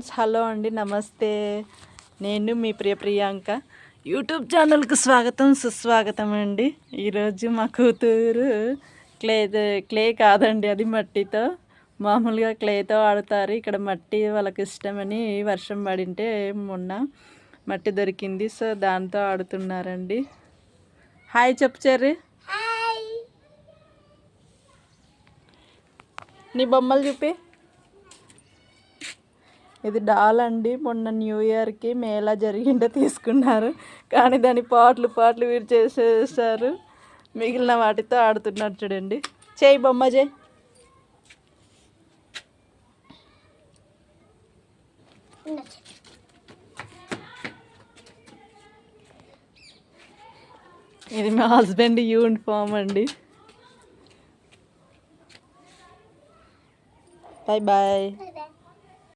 Hello అండి, నమస్తే. నేను మీ ప్రియాంక యూట్యూబ్ ఛానల్కి స్వాగతం సుస్వాగతం అండి. ఈరోజు మా కూతురు క్లే కాదండి, అది మట్టితో మామూలుగా క్లేతో ఆడతారు. ఇక్కడ మట్టి వాళ్ళకి ఇష్టమని వర్షం పడింటే మొన్న మట్టి దొరికింది, సో దాంతో ఆడుతున్నారండి. హాయ్ చెప్పు చెర్రీ. నీ బొమ్మలు చూపి. ఇది డాల్ అండి. మొన్న న్యూ ఇయర్కి మేళా జరిగింటే తీసుకున్నారు, కానీ దాని పాటలు వీరు చేసేసారు. మిగిలిన వాటితో ఆడుతున్నారు చూడండి. చేయి బొమ్మ చేయి. ఇది మా హస్బెండ్ యూనిఫామ్ అండి. Bye bye.